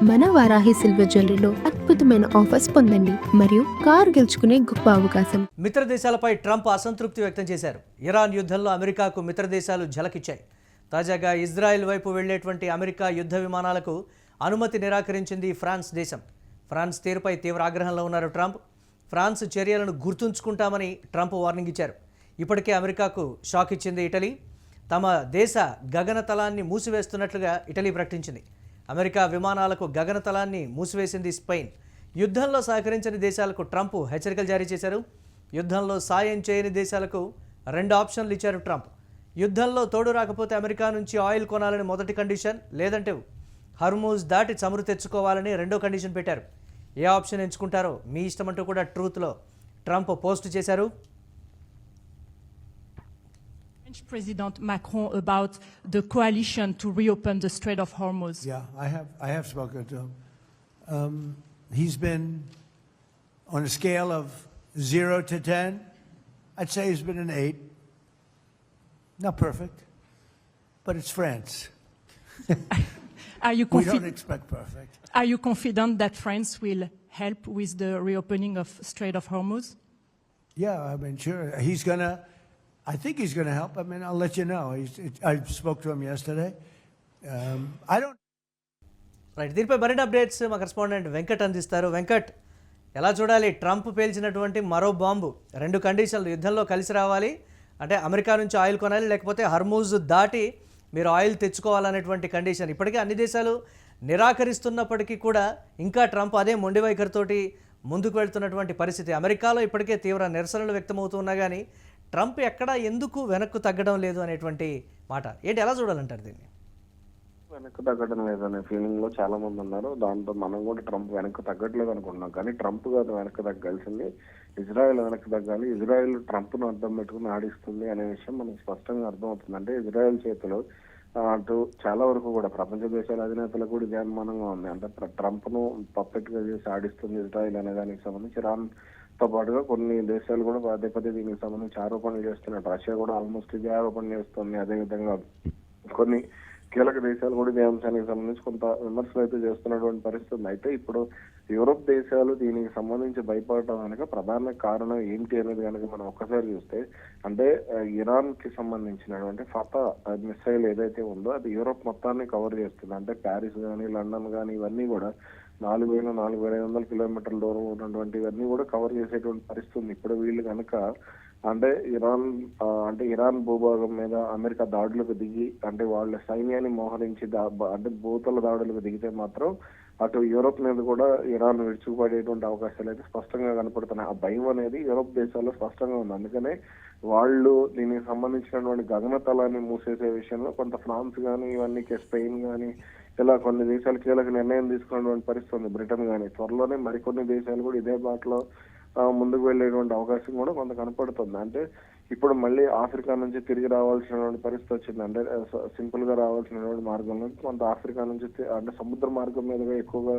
మన వారాహి సిల్వర్ జ్యువెలరీలో అద్భుతమైన ఆఫర్స్ పొందండి మరియు కారు గెలుచుకునే గొప్ప అవకాశం. మిత్ర దేశాలపై ట్రంప్ అసంతృప్తి వ్యక్తం చేశారు. ఇరాన్ యుద్ధంలో అమెరికాకు మిత్ర దేశాలు ఝలకిచ్చాయి. తాజాగా ఇజ్రాయెల్ వైపు వెళ్లేటువంటి అమెరికా యుద్ధ విమానాలకు అనుమతి నిరాకరించింది ఫ్రాన్స్ దేశం. ఫ్రాన్స్ తీరుపై తీవ్ర ఆగ్రహంలో ఉన్నారు ట్రంప్. ఫ్రాన్స్ చర్యలను గుర్తుంచుకుంటామని ట్రంప్ వార్నింగ్ ఇచ్చారు. ఇప్పటికే అమెరికాకు షాక్ ఇచ్చింది ఇటలీ. తమ దేశ గగనతలాన్ని మూసివేస్తున్నట్లుగా ఇటలీ ప్రకటించింది. అమెరికా విమానాలకు గగనతలాన్ని మూసివేసింది స్పెయిన్. యుద్ధంలో సహకరించని దేశాలకు ట్రంప్ హెచ్చరికలు జారీ చేశారు. యుద్ధంలో సాయం చేయని దేశాలకు 2 ఆప్షన్లు ఇచ్చారు ట్రంప్. యుద్ధంలో తోడు రాకపోతే అమెరికా నుంచి ఆయిల్ కొనాలని మొదటి కండిషన్, లేదంటే హర్మూజ్ దాటి చమురు తెచ్చుకోవాలని రెండో కండిషన్ పెట్టారు. ఏ ఆప్షన్ ఎంచుకుంటారో మీ ఇష్టమంటూ కూడా ట్రూత్లో ట్రంప్ పోస్ట్ చేశారు. French President Macron about the coalition to reopen the Strait of Hormuz. Yeah, I have spoken to him. He's been on a scale of 0 to 10. I'd say he's been an 8. Not perfect, but it's France. We don't expect perfect. Are you confident that France will help with the reopening of Strait of Hormuz? Yeah, I mean, sure. I think he's going to help. I mean, I'll let you know. I spoke to him yesterday. I don't. Right, దీనిపై మరిన్ని updates మా correspondent Venkat అందిస్తారు. వెంకట్, ఎలా చూడాలి Trump పేల్చినటువంటి మరో bomb? 2 కండిషన్లు, యుద్ధంలో కలిసి రావాలి అంటే అమెరికా నుంచి ఆయిల్ కొనాలి, లేకపోతే హర్మూజ్ దాటి మీరు ఆయిల్ తెచ్చుకోవాలనేటువంటి కండిషన్. ఇప్పటికే అన్ని దేశాలు నిరాకరిస్తున్నప్పటికీ కూడా ఇంకా ట్రంప్ అదే మొండి వైఖరితోటి ముందుకు వెళ్తున్నటువంటి పరిస్థితి. అమెరికాలో ఇప్పటికే తీవ్ర నిరసనలు వ్యక్తమవుతున్నా కానీ ట్రంప్ ఎక్కడా ఎందుకు వెనక్కు తగ్గడం లేదు అనేటువంటి మాట ఏంటి, ఎలా చూడాలంటారు దీన్ని? వెనక్కు తగ్గడం లేదనే ఫీలింగ్ లో చాలా మంది ఉన్నారు. దాంతో మనం కూడా ట్రంప్ వెనక్కు తగ్గట్లేదు అనుకుంటున్నాం. కానీ ట్రంప్ కాదు వెనక్కు తగ్గాల్సింది, ఇజ్రాయెల్ వెనక్కు తగ్గాలి. ఇజ్రాయెల్ ట్రంప్ ను అర్థం పెట్టుకుని ఆడిస్తుంది అనే విషయం మనకు స్పష్టంగా అర్థమవుతుంది. అంటే ఇజ్రాయెల్ చేతిలో అటు చాలా వరకు కూడా ప్రపంచ దేశాల అధినేతలకు కూడా ఇది అనుమానంగా ఉంది. అంటే ట్రంప్ ను పర్ఫెక్ట్ గా చేసి ఆడిస్తుంది ఇజ్రాయెల్ అనే దానికి సంబంధించి ఇరాన్ తో పాటుగా కొన్ని దేశాలు కూడా పదే పదే దీనికి సంబంధించి ఆరోపణలు చేస్తున్నారు. రష్యా కూడా ఆల్మోస్ట్ ఇదే ఆరోపణ చేస్తుంది. అదేవిధంగా కొన్ని కీలక దేశాలు కూడా ఇదే అంశానికి సంబంధించి కొంత విమర్శలు అయితే చేస్తున్నటువంటి పరిస్థితి. అయితే ఇప్పుడు యూరోప్ దేశాలు దీనికి సంబంధించి భయపడటం కనుక ప్రధాన కారణం ఏంటి అనేది కనుక మనం ఒక్కసారి చూస్తే, అంటే ఇరాన్ కి సంబంధించినటువంటి ఫతా మిసైల్ ఏదైతే ఉందో అది యూరోప్ మొత్తాన్ని కవర్ చేస్తుంది. అంటే ప్యారిస్ కానీ లండన్ కానీ ఇవన్నీ కూడా 4,500 కిలోమీటర్ల దూరం ఉన్నటువంటి ఇవన్నీ కూడా కవర్ చేసేటువంటి పరిస్థితి. ఇప్పుడు వీళ్ళు కనుక అంటే ఇరాన్ భూభాగం మీద అమెరికా దాడులకు దిగి అంటే వాళ్ళ సైన్యాన్ని మోహరించి అంటే భూతల దాడులకు దిగితే మాత్రం అటు యూరోప్ మీద కూడా ఇరాన్ విరుచుకుపడేటువంటి అవకాశాలు అయితే స్పష్టంగా కనపడుతున్నాయి. ఆ భయం అనేది యూరోప్ దేశాల్లో స్పష్టంగా ఉంది. అందుకనే వాళ్ళు దీనికి సంబంధించినటువంటి గగనతలాన్ని మూసేసే విషయంలో కొంత ఫ్రాన్స్ కానీ ఇవన్నీ స్పెయిన్ కానీ ఇలా కొన్ని దేశాలు కీలక నిర్ణయం తీసుకున్నటువంటి పరిస్థితి ఉంది. బ్రిటన్ కానీ త్వరలోనే మరికొన్ని దేశాలు కూడా ఇదే బాటలో ముందుకు వెళ్లేటువంటి అవకాశం కూడా కొంత కనపడుతుంది. అంటే ఇప్పుడు మళ్ళీ ఆఫ్రికా నుంచి తిరిగి రావాల్సినటువంటి పరిస్థితి వచ్చింది. అంటే సింపుల్ గా రావాల్సినటువంటి మార్గంలో కొంత ఆఫ్రికా నుంచి అంటే సముద్ర మార్గం మీదుగా ఎక్కువగా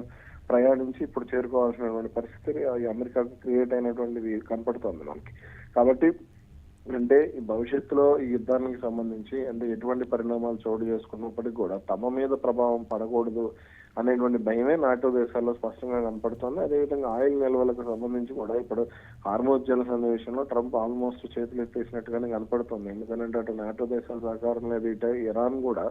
ప్రయాణించి ఇప్పుడు చేరుకోవాల్సినటువంటి పరిస్థితి అమెరికాకు క్రియేట్ అయినటువంటిది కనపడుతుంది మనకి. కాబట్టి అంటే ఈ భవిష్యత్తులో ఈ యుద్ధానికి సంబంధించి అంటే ఎటువంటి పరిణామాలు చోటు చేసుకున్నప్పటికీ కూడా తమ మీద ప్రభావం పడకూడదు అనేటువంటి భయమే నాటో దేశాల్లో స్పష్టంగా కనపడుతుంది. అదేవిధంగా ఆయిల్ నిల్వలకు సంబంధించి కూడా ఇప్పుడు హార్మోజ్ జలసంధి విషయంలో ట్రంప్ ఆల్మోస్ట్ చేతులు ఎత్తేసినట్టుగానే కనపడుతుంది. ఎందుకంటే అటు నాటో దేశాల సహకారం లేదు, ఇటు ఇరాన్ కూడా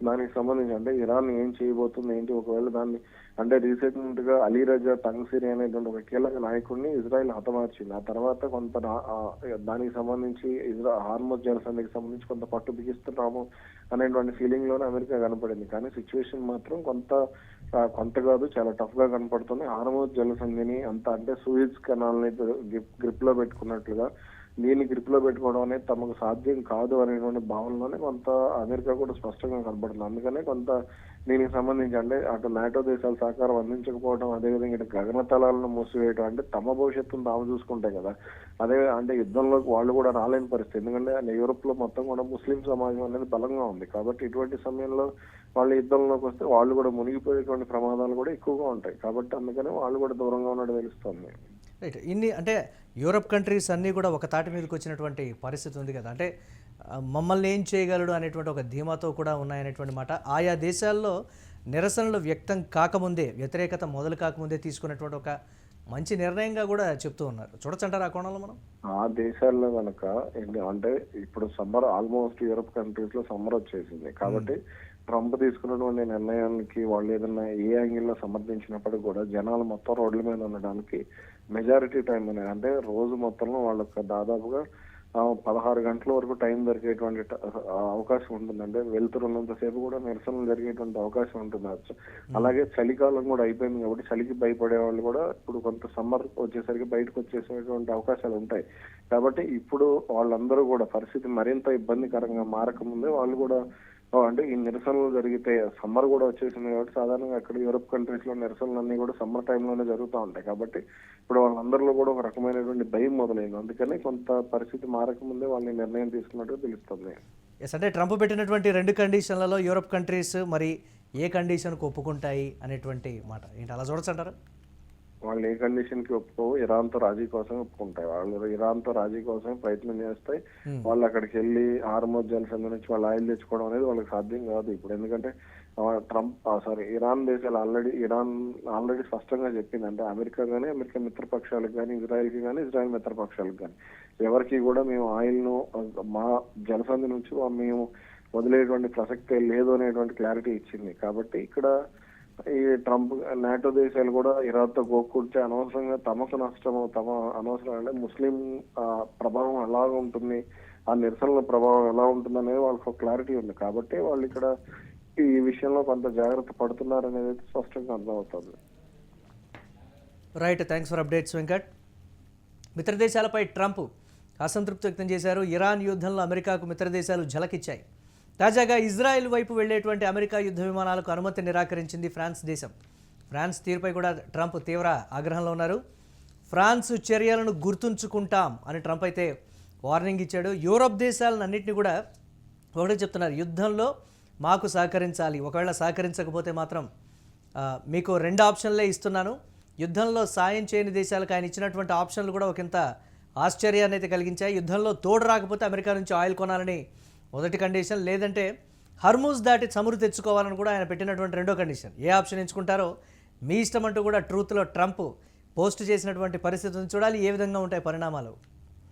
దానికి సంబంధించి అంటే ఇరాన్ ఏం చేయబోతుంది ఏంటి, ఒకవేళ దాన్ని అంటే రీసెంట్ గా అలీ రజా తంగ్సిరి అనేటువంటి ఒక కీలక నాయకుడిని ఇజ్రాయెల్ హతమార్చింది. ఆ తర్వాత కొంత దానికి సంబంధించి హార్మోజ్ జలసంధికి సంబంధించి కొంత పట్టు బిగిస్తున్నాము అనేటువంటి ఫీలింగ్ లోనే అమెరికా కనపడింది. కానీ సిచ్యువేషన్ మాత్రం కొంత కాదు చాలా టఫ్ గా కనపడుతుంది. హార్మోజ్ జలసంధిని అంటే సూయిజ్ కెనాల్ ని గ్రిప్ లో పెట్టుకున్నట్లుగా దీన్ని గ్రిప్ లో పెట్టుకోవడం అనేది తమకు సాధ్యం కాదు అనేటువంటి భావనలోనే కొంత అమెరికా కూడా స్పష్టంగా కనబడుతుంది. అందుకనే కొంత దీనికి సంబంధించి అంటే అటు నాటో దేశాలు సహకారం అందించకపోవడం, అదేవిధంగా ఇటు గగనతలాలను మూసివేయడం, అంటే తమ భవిష్యత్తును తాము చూసుకుంటాయి కదా. అదే అంటే యుద్ధంలోకి వాళ్ళు కూడా రాలేని పరిస్థితి. ఎందుకంటే యూరోప్ లో మొత్తం కూడా ముస్లిం సమాజం అనేది బలంగా ఉంది. కాబట్టి ఇటువంటి సమయంలో వాళ్ళు యుద్ధంలోకి వస్తే వాళ్ళు కూడా మునిగిపోయేటువంటి ప్రమాదాలు కూడా ఎక్కువగా ఉంటాయి. కాబట్టి అందుకనే వాళ్ళు కూడా దూరంగా ఉండడం తెలుస్తుంది. రైట్, అంటే యూరప్ కంట్రీస్ అన్నీ కూడా ఒక తాటి మీదకి వచ్చినటువంటి పరిస్థితి ఉంది కదా. అంటే మమ్మల్ని ఏం చేయగలడు అనేటువంటి ఒక ధీమాతో కూడా ఉన్నాయనేటువంటి మాట. ఆయా దేశాల్లో నిరసనలు వ్యక్తం కాకముందే, వ్యతిరేకత మొదలు కాకముందే తీసుకున్నటువంటి ఒక మంచి నిర్ణయంగా కూడా చెప్తూ ఉన్నారు. చూడొచ్చంటారు ఆ కోణంలో మనం? ఆ దేశాల్లో కనుక అంటే ఇప్పుడు సమ్మర్ ఆల్మోస్ట్ యూరోప్ కంట్రీస్ లో సమ్మర్ వచ్చేసింది కాబట్టి ట్రంప్ తీసుకున్నటువంటి నిర్ణయానికి వాళ్ళు ఏదన్నా ఏ యాంగిల్లో సమర్థించినప్పటికీ కూడా జనాలు మొత్తం రోడ్ల మీద ఉండడానికి మెజారిటీ టైం అనేది అంటే రోజు మొత్తంలో వాళ్ళకి దాదాపుగా 16 గంటల వరకు టైం దొరికేటువంటి అవకాశం ఉంటుంది. అంటే వెళ్తున్నంతసేపు కూడా నిరసనలు జరిగేటువంటి అవకాశం ఉంటుంది. అలాగే చలికాలం కూడా అయిపోయింది కాబట్టి చలికి భయపడే వాళ్ళు కూడా ఇప్పుడు కొంత సమ్మర్ వచ్చేసరికి బయటకు వచ్చేసేటువంటి అవకాశాలు ఉంటాయి. కాబట్టి ఇప్పుడు వాళ్ళందరూ కూడా పరిస్థితి మరింత ఇబ్బందికరంగా మారకముందే వాళ్ళు కూడా అంటే ఈ నిరసనలు జరిగితే సమ్మర్ కూడా వచ్చేసింది కాబట్టి సాధారణంగా అక్కడ యూరోప్ కంట్రీస్ లో నిరసనలు అన్ని కూడా సమ్మర్ టైంలోనే జరుగుతూ ఉంటాయి. కాబట్టి ఇప్పుడు వాళ్ళందరిలో కూడా ఒక రకమైనటువంటి భయం మొదలైంది. అందుకని కొంత పరిస్థితి మారకముందే వాళ్ళని నిర్ణయం తీసుకున్నట్టు తెలుస్తుంది. ఎస్, అంటే ట్రంప్ పెట్టినటువంటి 2 కండిషన్లలో యూరోప్ కంట్రీస్ మరి ఏ కండిషన్కు ఒప్పుకుంటాయి అనేటువంటి మాట ఏంటి, అలా చూడొచ్చంటారా? వాళ్ళు ఏ కండిషన్ కి ఒప్పుకోవు, ఇరాన్ తో రాజీ కోసం ఒప్పుకుంటాయి. వాళ్ళు ఇరాన్ తో రాజీ కోసం ప్రయత్నం చేస్తాయి. వాళ్ళు అక్కడికి వెళ్ళి హార్మోజ్ జలసంధి నుంచి వాళ్ళు ఆయిల్ తెచ్చుకోవడం అనేది వాళ్ళకి సాధ్యం కాదు ఇప్పుడు. ఎందుకంటే ఇరాన్ దేశాలు ఇరాన్ ఆల్రెడీ స్పష్టంగా చెప్పింది. అంటే అమెరికా కానీ, అమెరికా మిత్రపక్షాలకు కానీ, ఇజ్రాయెల్ కి కానీ, ఇజ్రాయెల్ మిత్రపక్షాలకు కానీ ఎవరికి కూడా మేము ఆయిల్ ను మా జలసంధి నుంచి మేము వదిలేటువంటి ప్రసక్తే లేదు అనేటువంటి క్లారిటీ ఇచ్చింది. కాబట్టి ఇక్కడ ఈ ట్రంప్ నాటో దేశాలు కూడా ఇరాన్ తో గోక్కుర్చే అనవసరంగా తమకు నష్టము, అనవసరం అంటే ముస్లిం ప్రభావం ఎలాగ ఉంటుంది, ఆ నిరసనల ప్రభావం ఎలా ఉంటుంది అనేది వాళ్ళకి ఒక క్లారిటీ ఉంది. కాబట్టి వాళ్ళు ఇక్కడ ఈ విషయంలో కొంత జాగ్రత్త పడుతున్నారు అనేది స్పష్టంగా అర్థమవుతుంది. Right, thanks for updates Venkat. మిత్రదేశాలపై ట్రంప్ అసంతృప్తి వ్యక్తం చేశారు. ఇరాన్ యుద్ధంలో అమెరికాకు మిత్రదేశాలు ఝలకిచ్చాయి. తాజాగా ఇజ్రాయెల్ వైపు వెళ్లేటువంటి అమెరికా యుద్ధ విమానాలకు అనుమతి నిరాకరించింది ఫ్రాన్స్ దేశం. ఫ్రాన్స్ తీరుపై కూడా ట్రంప్ తీవ్ర ఆగ్రహంలో ఉన్నారు. ఫ్రాన్స్ చర్యలను గుర్తుంచుకుంటాం అని ట్రంప్ అయితే వార్నింగ్ ఇచ్చాడు. యూరోప్ దేశాలన్నింటినీ కూడా ఒకటే చెప్తున్నారు, యుద్ధంలో మాకు సహకరించాలి, ఒకవేళ సహకరించకపోతే మాత్రం మీకు 2 ఆప్షన్లే ఇస్తున్నాను. యుద్ధంలో సాయం చేయని దేశాలకు ఆయన ఇచ్చినటువంటి ఆప్షన్లు కూడా ఒకంత ఆశ్చర్యాన్ని అయితే కలిగించాయి. యుద్ధంలో తోడు రాకపోతే అమెరికా నుంచి ఆయిల్ కొనాలని మొదటి కండిషన్, లేదంటే హర్మూజ్ దాటి చమురు తెచ్చుకోవాలని కూడా ఆయన పెట్టినటువంటి 2వ కండిషన్. ఏ ఆప్షన్ ఎంచుకుంటారో మీ ఇష్టం అంటూ కూడా ట్రూత్లో ట్రంప్ పోస్ట్ చేసినటువంటి పరిస్థితిని చూడాలి. ఏ విధంగా ఉంటాయి పరిణామాలు.